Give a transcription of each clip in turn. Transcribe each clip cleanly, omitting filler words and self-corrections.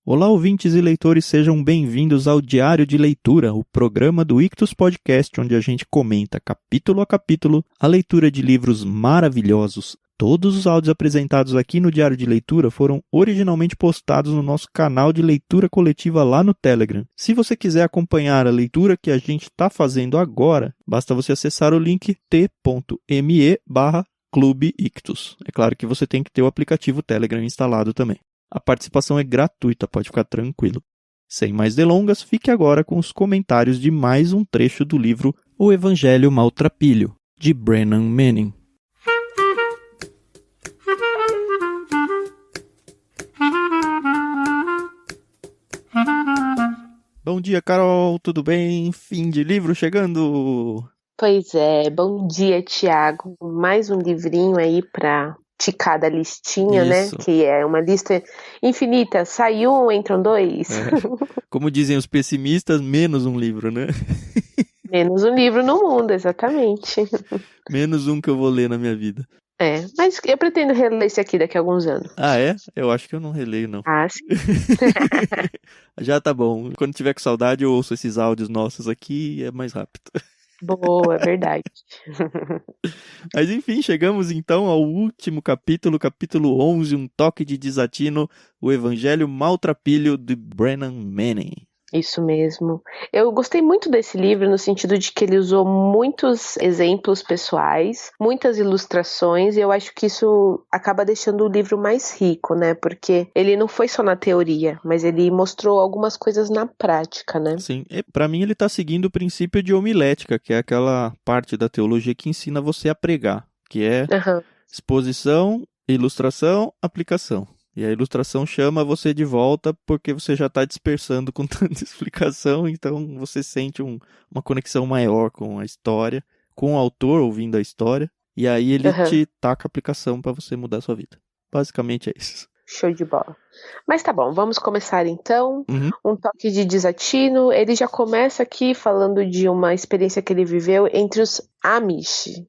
Olá, ouvintes e leitores, sejam bem-vindos ao Diário de Leitura, o programa do Ictus Podcast, onde a gente comenta capítulo a capítulo a leitura de livros maravilhosos. Todos os áudios apresentados aqui no Diário de Leitura foram originalmente postados no nosso canal de leitura coletiva lá no Telegram. Se você quiser acompanhar a leitura que a gente está fazendo agora, basta você acessar o link t.me/Clube Ictus. É claro que você tem que ter o aplicativo Telegram instalado também. A participação é gratuita, pode ficar tranquilo. Sem mais delongas, fique agora com os comentários de mais um trecho do livro O Evangelho Maltrapilho, de Brennan Manning. Bom dia, Carol, tudo bem? Fim de livro chegando! Pois é, bom dia, Tiago. Mais um livrinho aí pra ticar da listinha, Isso. né? Que é uma lista infinita. Sai um, entram dois. Como dizem os pessimistas, menos um livro, né? Menos um livro no mundo, exatamente. Menos um que eu vou ler na minha vida. É, mas eu pretendo reler esse aqui daqui a alguns anos. Ah, é? Eu acho que eu não releio, não. Ah, sim. Já tá bom. Quando tiver com saudade, eu ouço esses áudios nossos aqui e é mais rápido. Boa, é verdade. Mas enfim, chegamos então ao último capítulo, capítulo 11, Um Toque de Desatino, o Evangelho Maltrapilho de Brennan Manning. Isso mesmo. Eu gostei muito desse livro no sentido de que ele usou muitos exemplos pessoais, muitas ilustrações, e eu acho que isso acaba deixando o livro mais rico, né? Porque ele não foi só na teoria, mas ele mostrou algumas coisas na prática, né? Sim, para mim ele está seguindo o princípio de homilética, que é aquela parte da teologia que ensina você a pregar, que é exposição, ilustração, aplicação. E a ilustração chama você de volta porque você já está dispersando com tanta explicação, então você sente uma conexão maior com a história, com o autor ouvindo a história, e aí ele te taca a aplicação para você mudar a sua vida. Basicamente é isso. Show de bola. Mas tá bom, vamos começar então. Um toque de desatino. Ele já começa aqui falando de uma experiência que ele viveu entre os Amish,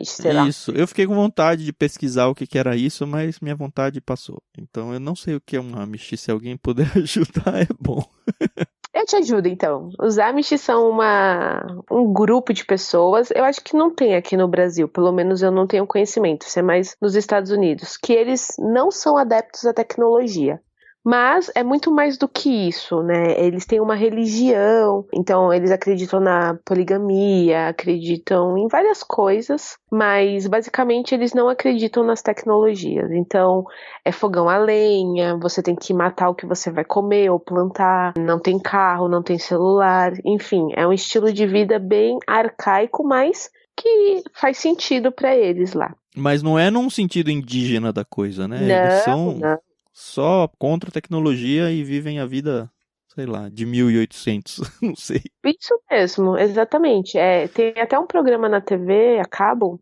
sei lá. Isso, eu fiquei com vontade de pesquisar o que era isso, mas minha vontade passou. Então eu não sei o que é um Amish, se alguém puder ajudar é bom. Eu te ajudo então. Os Amish são um grupo de pessoas, eu acho que não tem aqui no Brasil, pelo menos eu não tenho conhecimento, isso é mais nos Estados Unidos, que eles não são adeptos à tecnologia. Mas é muito mais do que isso, né? Eles têm uma religião, então eles acreditam na poligamia, acreditam em várias coisas, mas basicamente eles não acreditam nas tecnologias. Então é fogão a lenha, você tem que matar o que você vai comer ou plantar, não tem carro, não tem celular, enfim, é um estilo de vida bem arcaico, mas que faz sentido para eles lá. Mas não é num sentido indígena da coisa, né? Não, eles são não. só contra a tecnologia e vivem a vida, sei lá, de 1800, não sei. Isso mesmo, exatamente. Tem até um programa na TV, a cabo,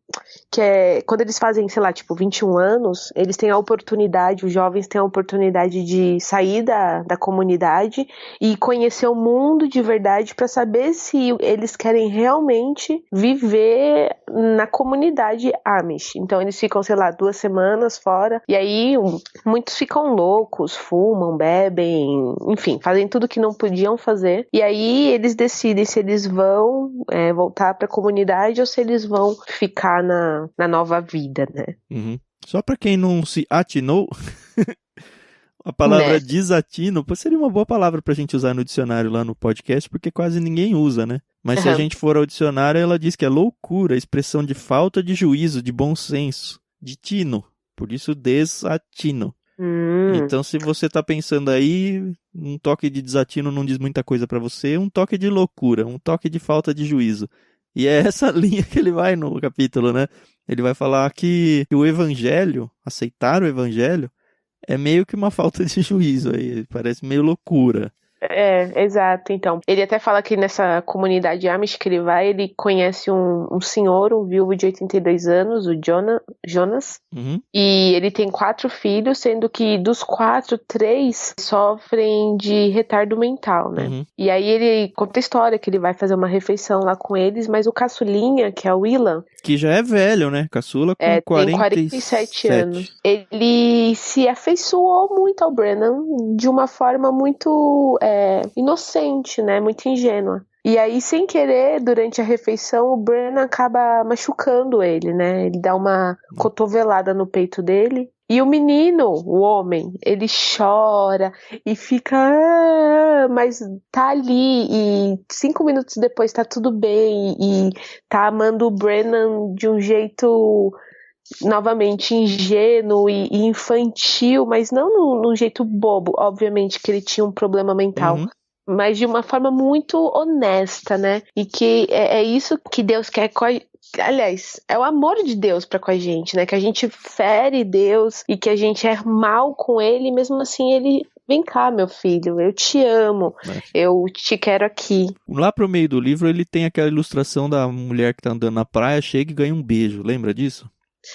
que é quando eles fazem, sei lá, tipo 21 anos, eles têm a oportunidade, os jovens têm a oportunidade de sair da comunidade e conhecer o mundo de verdade para saber se eles querem realmente viver na comunidade Amish. Então eles ficam, sei lá, 2 semanas fora, e aí muitos ficam loucos, fumam, bebem, enfim, fazem tudo que não podiam fazer, e aí eles decidem se eles vão voltar para a comunidade ou se eles vão ficar na nova vida, né? Só para quem não se atinou, a palavra desatino seria uma boa palavra para a gente usar no dicionário lá no podcast, porque quase ninguém usa, né? Mas se a gente for ao dicionário, ela diz que é loucura, expressão de falta de juízo, de bom senso, de tino. Por isso, desatino. Então, se você tá pensando aí, um toque de desatino não diz muita coisa pra você, um toque de loucura, um toque de falta de juízo. E é essa linha que ele vai no capítulo, né? Ele vai falar que o evangelho, aceitar o evangelho, é meio que uma falta de juízo aí, parece meio loucura. Exato. Então, ele até fala que nessa comunidade Amish que ele vai, ele conhece um senhor, um viúvo de 82 anos, o Jonas. Uhum. E ele tem 4 filhos, sendo que dos 4, 3 sofrem de retardo mental, né? Uhum. E aí ele conta a história que ele vai fazer uma refeição lá com eles, mas o caçulinha, que é o Willan, que já é velho, né? Caçula com tem 47 anos. Ele se afeiçoou muito ao Brennan de uma forma muito inocente, né? Muito ingênua. E aí, sem querer, durante a refeição, o Brennan acaba machucando ele, né? Ele dá uma cotovelada no peito dele. E o menino, o homem, ele chora e fica... mas tá ali e 5 minutos depois tá tudo bem e tá amando o Brennan de um jeito... novamente ingênuo e infantil, mas não num jeito bobo. Obviamente que ele tinha um problema mental, mas de uma forma muito honesta, né? E que é isso que Deus quer aliás, é o amor de Deus para com a gente, né? Que a gente fere Deus e que a gente é mal com ele, e mesmo assim ele... Vem cá, meu filho, eu te amo, eu te quero aqui. Lá pro meio do livro ele tem aquela ilustração da mulher que tá andando na praia, chega e ganha um beijo, lembra disso?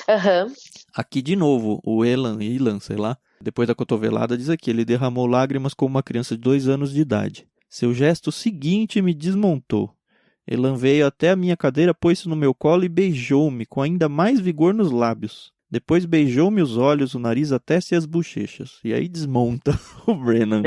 Aham. Aqui de novo, o Ilan, sei lá, depois da cotovelada, diz aqui, ele derramou lágrimas como uma criança de 2 anos de idade. Seu gesto seguinte me desmontou. Elan veio até a minha cadeira, pôs-se no meu colo e beijou-me com ainda mais vigor nos lábios. Depois beijou-me os olhos, o nariz, a testa e as bochechas. E aí desmonta o Brennan.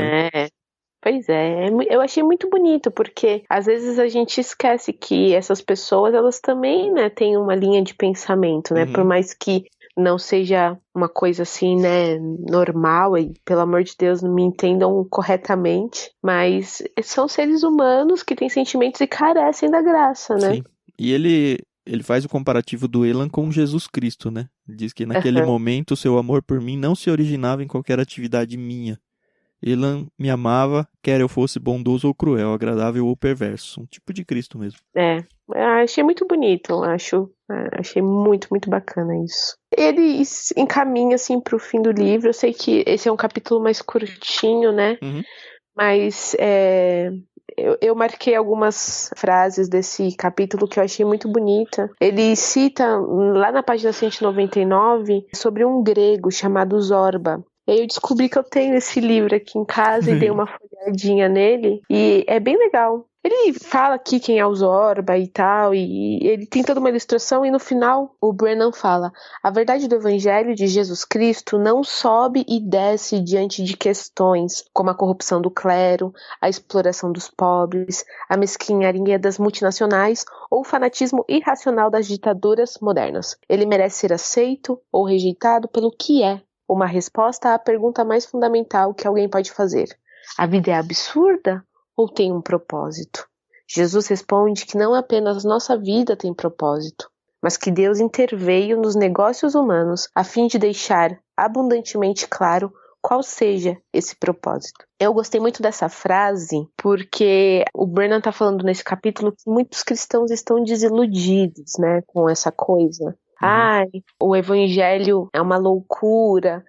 Pois é, eu achei muito bonito, porque às vezes a gente esquece que essas pessoas, elas também, né, têm uma linha de pensamento, né, por mais que não seja uma coisa assim, né, normal, e pelo amor de Deus, não me entendam corretamente, mas são seres humanos que têm sentimentos e carecem da graça, né? Sim, e ele faz o comparativo do Elan com Jesus Cristo, né? Diz que naquele momento seu amor por mim não se originava em qualquer atividade minha. Elan me amava, quer eu fosse bondoso ou cruel, agradável ou perverso. Um tipo de Cristo mesmo. Achei muito bonito, achei muito, muito bacana isso. Ele encaminha, assim, pro fim do livro. Eu sei que esse é um capítulo mais curtinho, né? Mas eu marquei algumas frases desse capítulo que eu achei muito bonita. Ele cita, lá na página 199, sobre um grego chamado Zorba. E aí eu descobri que eu tenho esse livro aqui em casa e dei uma folhadinha nele. E é bem legal. Ele fala aqui quem é o Zorba e tal, e ele tem toda uma ilustração, e no final o Brennan fala: a verdade do Evangelho de Jesus Cristo não sobe e desce diante de questões como a corrupção do clero, a exploração dos pobres, a mesquinharia das multinacionais ou o fanatismo irracional das ditaduras modernas. Ele merece ser aceito ou rejeitado pelo que é. Uma resposta à pergunta mais fundamental que alguém pode fazer: a vida é absurda ou tem um propósito? Jesus responde que não apenas nossa vida tem propósito, mas que Deus interveio nos negócios humanos a fim de deixar abundantemente claro qual seja esse propósito. Eu gostei muito dessa frase porque o Brennan está falando nesse capítulo que muitos cristãos estão desiludidos, né, com essa coisa. O evangelho é uma loucura,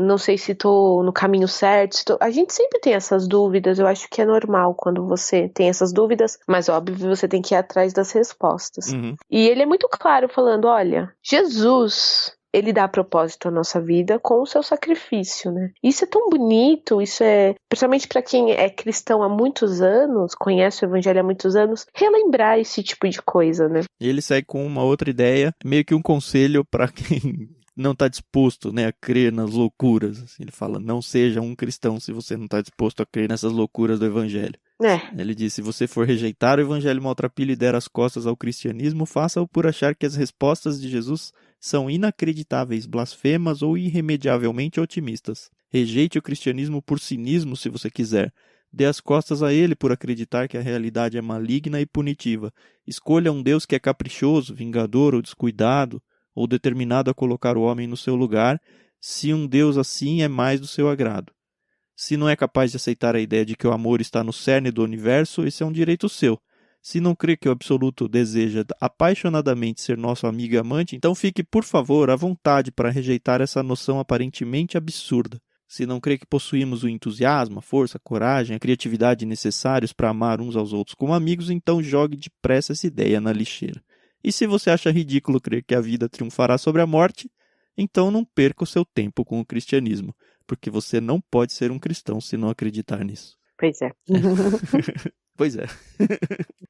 não sei se estou no caminho certo. A gente sempre tem essas dúvidas, eu acho que é normal quando você tem essas dúvidas, mas óbvio você tem que ir atrás das respostas. E ele é muito claro falando, olha, Jesus... ele dá propósito à nossa vida com o seu sacrifício, né? Isso é tão bonito, isso é... principalmente para quem é cristão há muitos anos, conhece o evangelho há muitos anos, relembrar esse tipo de coisa, né? E ele segue com uma outra ideia, meio que um conselho para quem não está disposto, né, a crer nas loucuras. Assim, ele fala, não seja um cristão se você não está disposto a crer nessas loucuras do evangelho. Ele diz, se você for rejeitar o evangelho maltrapilho e der as costas ao cristianismo, faça-o por achar que as respostas de Jesus são inacreditáveis, blasfemas ou irremediavelmente otimistas. Rejeite o cristianismo por cinismo, se você quiser. Dê as costas a ele por acreditar que a realidade é maligna e punitiva. Escolha um Deus que é caprichoso, vingador ou descuidado, ou determinado a colocar o homem no seu lugar, se um Deus assim é mais do seu agrado. Se não é capaz de aceitar a ideia de que o amor está no cerne do universo, esse é um direito seu. Se não crê que o absoluto deseja apaixonadamente ser nosso amigo e amante, então fique, por favor, à vontade para rejeitar essa noção aparentemente absurda. Se não crê que possuímos o entusiasmo, a força, a coragem, a criatividade necessários para amar uns aos outros como amigos, então jogue depressa essa ideia na lixeira. E se você acha ridículo crer que a vida triunfará sobre a morte, então não perca o seu tempo com o cristianismo, porque você não pode ser um cristão se não acreditar nisso. Pois é. Pois é.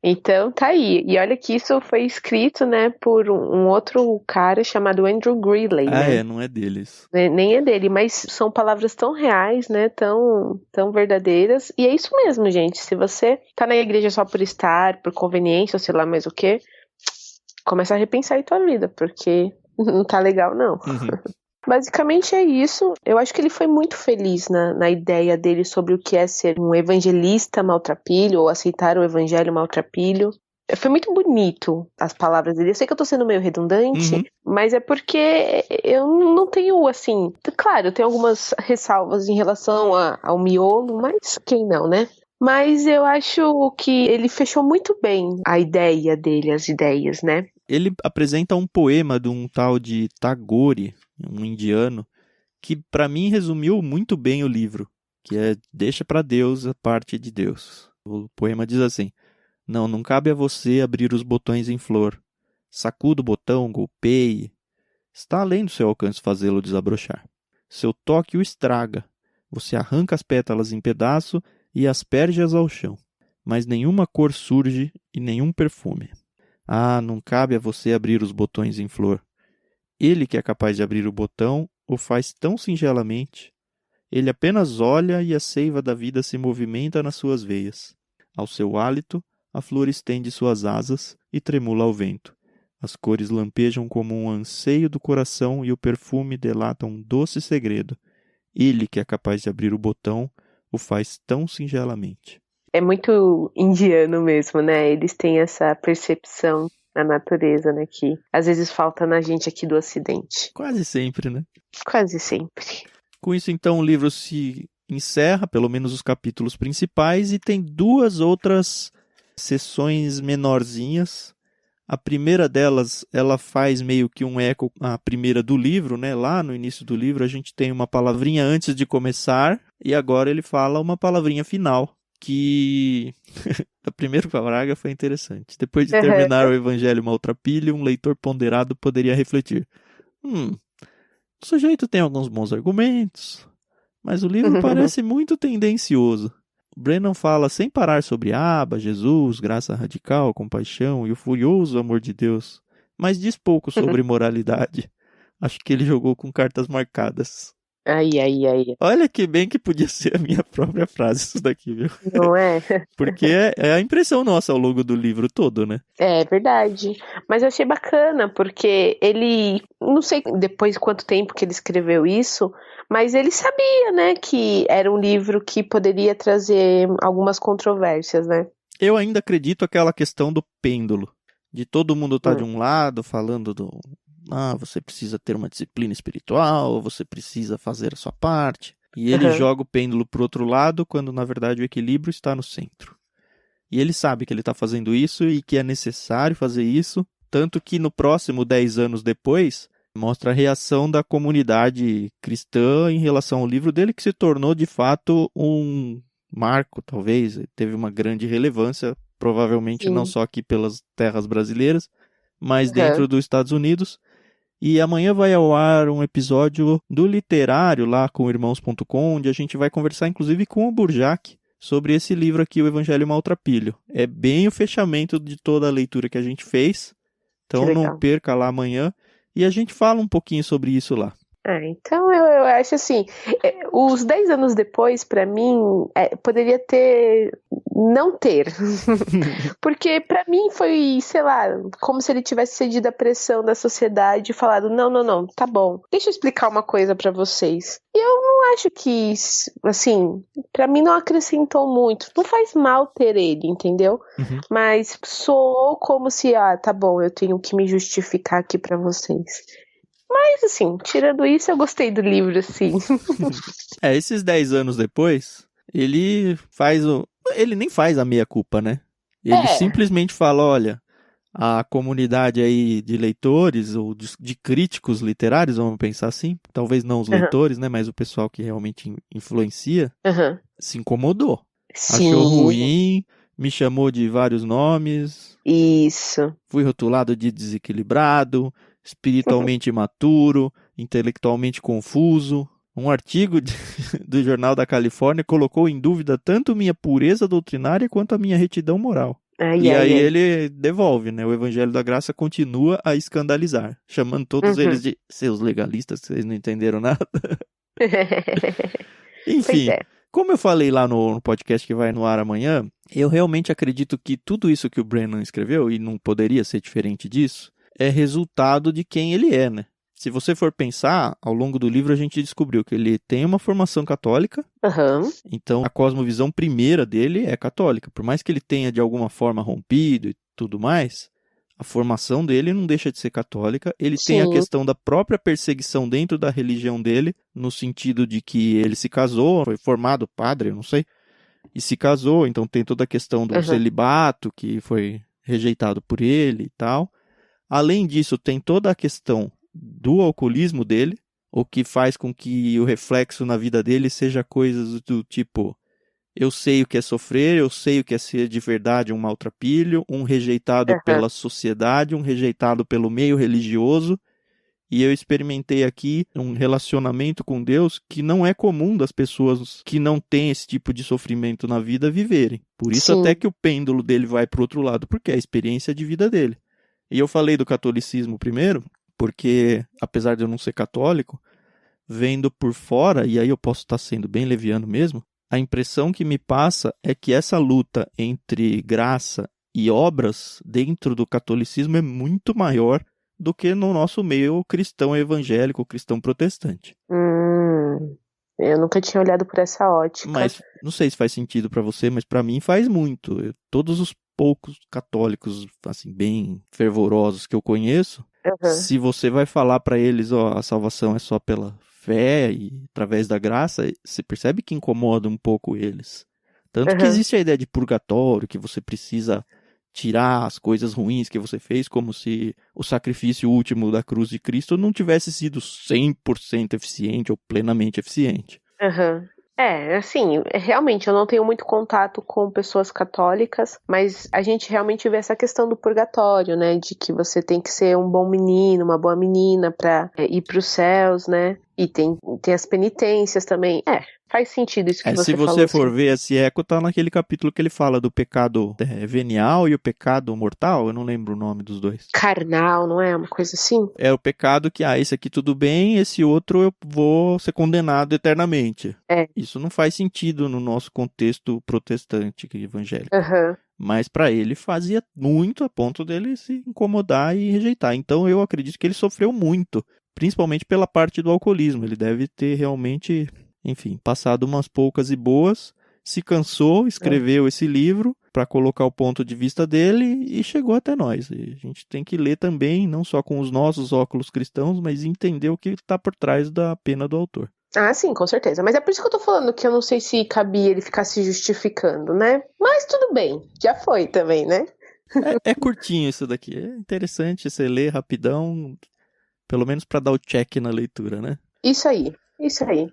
Então tá aí. E olha que isso foi escrito, né, por um outro cara chamado Andrew Greeley, né? Não é deles. Nem é dele, mas são palavras tão reais, né, tão verdadeiras. E é isso mesmo, gente. Se você tá na igreja só por estar, por conveniência, ou sei lá mais o quê, começa a repensar aí tua vida, porque não tá legal, não. Uhum. Basicamente é isso. Eu acho que ele foi muito feliz na ideia dele sobre o que é ser um evangelista maltrapilho ou aceitar o evangelho maltrapilho. Foi muito bonito as palavras dele. Eu sei que eu tô sendo meio redundante, mas é porque eu não tenho, assim... Claro, eu tenho algumas ressalvas em relação ao miolo, mas quem não, né? Mas eu acho que ele fechou muito bem a ideia dele, as ideias, né? Ele apresenta um poema de um tal de Tagore, um indiano, que para mim resumiu muito bem o livro, que é Deixa para Deus a parte de Deus. O poema diz assim: não cabe a você abrir os botões em flor. Sacuda o botão, golpeie. Está além do seu alcance fazê-lo desabrochar. Seu toque o estraga. Você arranca as pétalas em pedaço e asperge-as ao chão. Mas nenhuma cor surge e nenhum perfume. Não cabe a você abrir os botões em flor. Ele que é capaz de abrir o botão o faz tão singelamente. Ele apenas olha e a seiva da vida se movimenta nas suas veias. Ao seu hálito, a flor estende suas asas e tremula ao vento. As cores lampejam como um anseio do coração e o perfume delata um doce segredo. Ele que é capaz de abrir o botão o faz tão singelamente. É muito indiano mesmo, né? Eles têm essa percepção na natureza, né? Que às vezes falta na gente aqui do Ocidente. Quase sempre, né? Quase sempre. Com isso, então, o livro se encerra, pelo menos os capítulos principais, e tem 2 outras sessões menorzinhas. A primeira delas, ela faz meio que um eco à primeira do livro, né? Lá no início do livro a gente tem uma palavrinha antes de começar, e agora ele fala uma palavrinha final, que a primeira parágrafo foi interessante. Depois de terminar o Evangelho Maltrapilho, um leitor ponderado poderia refletir. O sujeito tem alguns bons argumentos, mas o livro parece muito tendencioso. Brennan fala sem parar sobre Abba, Jesus, graça radical, compaixão e o furioso amor de Deus, mas diz pouco sobre moralidade. Acho que ele jogou com cartas marcadas. Ai. Olha que bem que podia ser a minha própria frase isso daqui, viu? Não é? Porque é a impressão nossa ao longo do livro todo, né? É verdade. Mas eu achei bacana, porque ele... Não sei depois quanto tempo que ele escreveu isso, mas ele sabia, né, que era um livro que poderia trazer algumas controvérsias, né? Eu ainda acredito aquela questão do pêndulo. De todo mundo estar de um lado, falando você precisa ter uma disciplina espiritual, você precisa fazer a sua parte. E ele joga o pêndulo para o outro lado, quando na verdade o equilíbrio está no centro. E ele sabe que ele está fazendo isso e que é necessário fazer isso, tanto que no próximo 10 anos depois, mostra a reação da comunidade cristã em relação ao livro dele, que se tornou de fato um marco, talvez, teve uma grande relevância, provavelmente não só aqui pelas terras brasileiras, mas dentro dos Estados Unidos. E amanhã vai ao ar um episódio do Literário lá com irmãos.com, onde a gente vai conversar inclusive com o Burjac sobre esse livro aqui, O Evangelho Maltrapilho. É bem o fechamento de toda a leitura que a gente fez, então não perca lá amanhã e a gente fala um pouquinho sobre isso lá. Então eu acho assim, os 10 anos depois, pra mim, poderia não ter. Porque pra mim foi, sei lá, como se ele tivesse cedido à pressão da sociedade e falado, não, tá bom, deixa eu explicar uma coisa pra vocês. E eu não acho que, assim, pra mim não acrescentou muito. Não faz mal ter ele, entendeu? Mas soou como se, tá bom, eu tenho que me justificar aqui pra vocês. Mas, assim, tirando isso, eu gostei do livro, assim. Esses 10 anos depois, ele nem faz a meia-culpa, né? Ele simplesmente fala, olha, a comunidade aí de leitores ou de críticos literários, vamos pensar assim, talvez não os leitores, né, mas o pessoal que realmente influencia, se incomodou. Sim. Achou ruim, me chamou de vários nomes. Isso. Fui rotulado de desequilibrado, espiritualmente imaturo, intelectualmente confuso. Um artigo do Jornal da Califórnia colocou em dúvida tanto minha pureza doutrinária quanto a minha retidão moral. E aí ele devolve, né? O Evangelho da Graça continua a escandalizar, chamando todos eles de seus legalistas, vocês não entenderam nada. Enfim, como eu falei lá no podcast que vai no ar amanhã, eu realmente acredito que tudo isso que o Brennan escreveu, e não poderia ser diferente disso, é resultado de quem ele é, né? Se você for pensar, ao longo do livro a gente descobriu que ele tem uma formação católica, então a cosmovisão primeira dele é católica. Por mais que ele tenha de alguma forma rompido e tudo mais, a formação dele não deixa de ser católica. Ele tem a questão da própria perseguição dentro da religião dele, no sentido de que ele se casou, foi formado padre, eu não sei, e se casou, então tem toda a questão do celibato, que foi rejeitado por ele e tal. Além disso, tem toda a questão do alcoolismo dele, o que faz com que o reflexo na vida dele seja coisas do tipo: eu sei o que é sofrer, eu sei o que é ser de verdade um maltrapilho, um rejeitado pela sociedade, um rejeitado pelo meio religioso, e eu experimentei aqui um relacionamento com Deus que não é comum das pessoas que não têm esse tipo de sofrimento na vida viverem. Por isso até que o pêndulo dele vai para o outro lado, porque é a experiência de vida dele. E eu falei do catolicismo primeiro, porque, apesar de eu não ser católico, vendo por fora, e aí eu posso estar sendo bem leviano mesmo, a impressão que me passa é que essa luta entre graça e obras dentro do catolicismo é muito maior do que no nosso meio cristão evangélico, cristão protestante. Eu nunca tinha olhado por essa ótica. Mas não sei se faz sentido para você, mas para mim faz muito. Todos os poucos católicos, assim, bem fervorosos que eu conheço, se você vai falar para eles, a salvação é só pela fé e através da graça, você percebe que incomoda um pouco eles. Tanto que existe a ideia de purgatório, que você precisa tirar as coisas ruins que você fez, como se o sacrifício último da cruz de Cristo não tivesse sido 100% eficiente ou plenamente eficiente. Assim, realmente eu não tenho muito contato com pessoas católicas, mas a gente realmente vê essa questão do purgatório, né, de que você tem que ser um bom menino, uma boa menina pra ir pros céus, né, e tem as penitências também. Faz sentido isso que você falou. Se você for ver, esse eco tá naquele capítulo que ele fala do pecado venial e o pecado mortal, eu não lembro o nome dos dois. Carnal, não é? Uma coisa assim? É o pecado que, esse aqui tudo bem, esse outro eu vou ser condenado eternamente. Isso não faz sentido no nosso contexto protestante evangélico. Mas para ele fazia muito a ponto dele se incomodar e rejeitar. Então eu acredito que ele sofreu muito, principalmente pela parte do alcoolismo. Ele deve ter realmente, enfim, passado umas poucas e boas, se cansou, escreveu esse livro para colocar o ponto de vista dele e chegou até nós. E a gente tem que ler também, não só com os nossos óculos cristãos, mas entender o que está por trás da pena do autor. Sim, com certeza. Mas é por isso que eu tô falando que eu não sei se cabia ele ficar se justificando, né? Mas tudo bem, já foi também, né? É curtinho isso daqui, é interessante você ler rapidão, pelo menos para dar o check na leitura, né? Isso aí.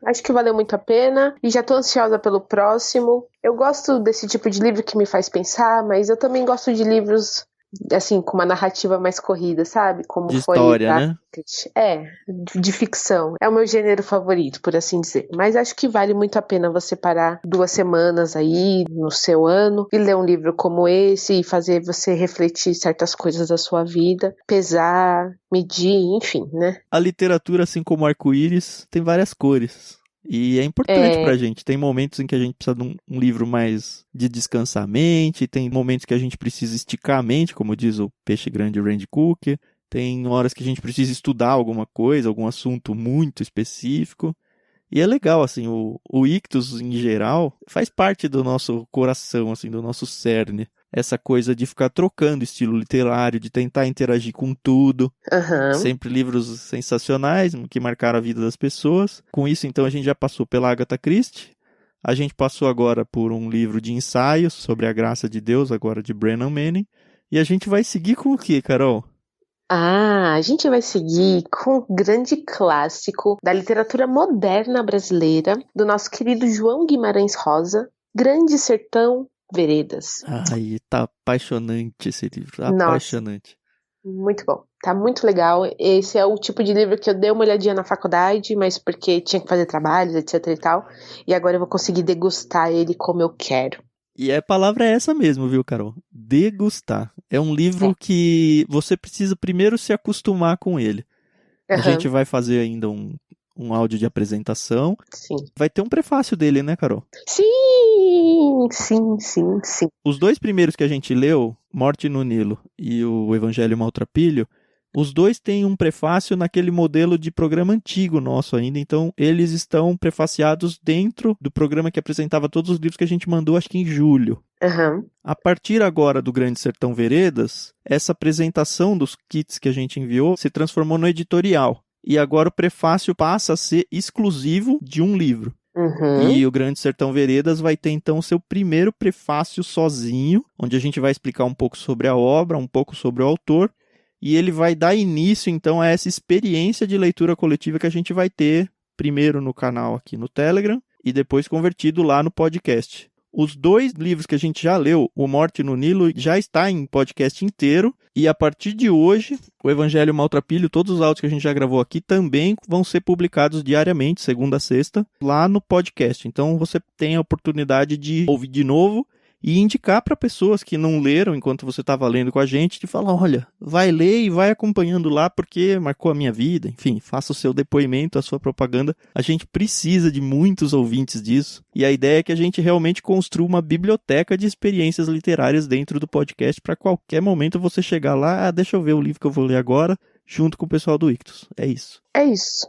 Acho que valeu muito a pena e já tô ansiosa pelo próximo. Eu gosto desse tipo de livro que me faz pensar, mas eu também gosto de livros, assim, com uma narrativa mais corrida, sabe? Como de foi história, né? De ficção. É o meu gênero favorito, por assim dizer. Mas acho que vale muito a pena você parar 2 semanas aí no seu ano e ler um livro como esse e fazer você refletir certas coisas da sua vida, pesar, medir, enfim, né? A literatura, assim como o arco-íris, tem várias cores. E é importante pra gente. Tem momentos em que a gente precisa de um livro mais de descansar a mente, tem momentos que a gente precisa esticar a mente, como diz o Peixe Grande Randy Cook. Tem horas que a gente precisa estudar alguma coisa, algum assunto muito específico. E é legal, assim, o ictus, em geral, faz parte do nosso coração, assim, do nosso cerne. Essa coisa de ficar trocando estilo literário, de tentar interagir com tudo. Sempre livros sensacionais, que marcaram a vida das pessoas. Com isso, então, a gente já passou pela Agatha Christie. A gente passou agora por um livro de ensaios sobre a graça de Deus, agora de Brennan Manning. E a gente vai seguir com o quê, Carol? A gente vai seguir com um grande clássico da literatura moderna brasileira, do nosso querido João Guimarães Rosa, Grande Sertão Veredas. Ai, tá apaixonante esse livro, apaixonante. Nossa, muito bom, tá muito legal. Esse é o tipo de livro que eu dei uma olhadinha na faculdade, mas porque tinha que fazer trabalhos, etc e tal, e agora eu vou conseguir degustar ele como eu quero. E a palavra é essa mesmo, viu, Carol? Degustar. É um livro que você precisa primeiro se acostumar com ele. A gente vai fazer ainda um áudio de apresentação. Sim. Vai ter um prefácio dele, né, Carol? Sim. Os 2 primeiros que a gente leu, Morte no Nilo e o Evangelho Maltrapilho, os 2 têm um prefácio naquele modelo de programa antigo nosso ainda, então eles estão prefaciados dentro do programa que apresentava todos os livros que a gente mandou, acho que em julho. A partir agora do Grande Sertão Veredas, essa apresentação dos kits que a gente enviou se transformou no editorial. E agora o prefácio passa a ser exclusivo de um livro. E o Grande Sertão Veredas vai ter então o seu primeiro prefácio sozinho, onde a gente vai explicar um pouco sobre a obra, um pouco sobre o autor, e ele vai dar início então a essa experiência de leitura coletiva que a gente vai ter primeiro no canal aqui no Telegram e depois convertido lá no podcast. Os 2 livros que a gente já leu, O Morte no Nilo, já está em podcast inteiro. E a partir de hoje, o Evangelho Maltrapilho, todos os áudios que a gente já gravou aqui, também vão ser publicados diariamente, segunda a sexta, lá no podcast. Então você tem a oportunidade de ouvir de novo e indicar para pessoas que não leram enquanto você estava lendo com a gente, de falar, olha, vai ler e vai acompanhando lá porque marcou a minha vida, enfim, faça o seu depoimento, a sua propaganda. A gente precisa de muitos ouvintes disso e a ideia é que a gente realmente construa uma biblioteca de experiências literárias dentro do podcast para qualquer momento você chegar lá, deixa eu ver o livro que eu vou ler agora, junto com o pessoal do Ictus. É isso. É isso.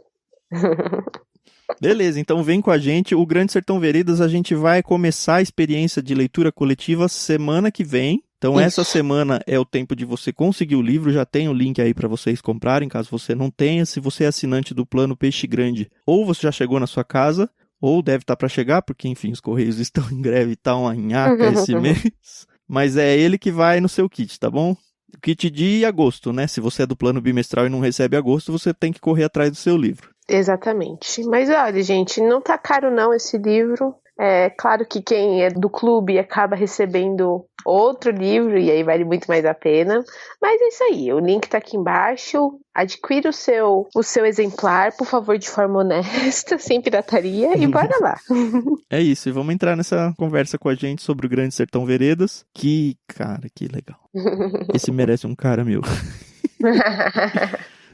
Beleza, então vem com a gente. O Grande Sertão Veredas, a gente vai começar a experiência de leitura coletiva semana que vem. Então essa semana é o tempo de você conseguir o livro. Já tem o link aí para vocês comprarem, caso você não tenha. Se você é assinante do plano Peixe Grande, ou você já chegou na sua casa, ou deve estar para chegar, porque enfim, os Correios estão em greve e tá uma nhaca esse mês. Mas é ele que vai no seu kit, tá bom? O kit de agosto, né? Se você é do plano bimestral e não recebe agosto, você tem que correr atrás do seu livro. Exatamente. Mas olha, gente, não tá caro não esse livro. É claro que quem é do clube acaba recebendo outro livro e aí vale muito mais a pena. Mas é isso aí, o link tá aqui embaixo. Adquira o seu exemplar, por favor, de forma honesta, sem pirataria, e bora lá. É isso, e vamos entrar nessa conversa com a gente sobre o Grande Sertão Veredas. Que legal. Esse merece um cara meu.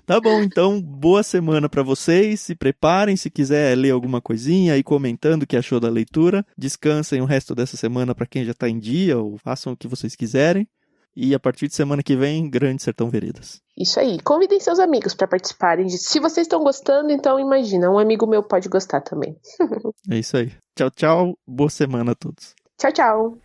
Tá bom, então, boa semana pra vocês, se preparem, se quiser ler alguma coisinha aí comentando o que achou da leitura, descansem o resto dessa semana pra quem já tá em dia, ou façam o que vocês quiserem, e a partir de semana que vem, Grande Sertão Veredas. Isso aí, convidem seus amigos pra participarem disso. Se vocês estão gostando, então imagina, um amigo meu pode gostar também. É isso aí. Tchau, tchau, boa semana a todos. Tchau, tchau.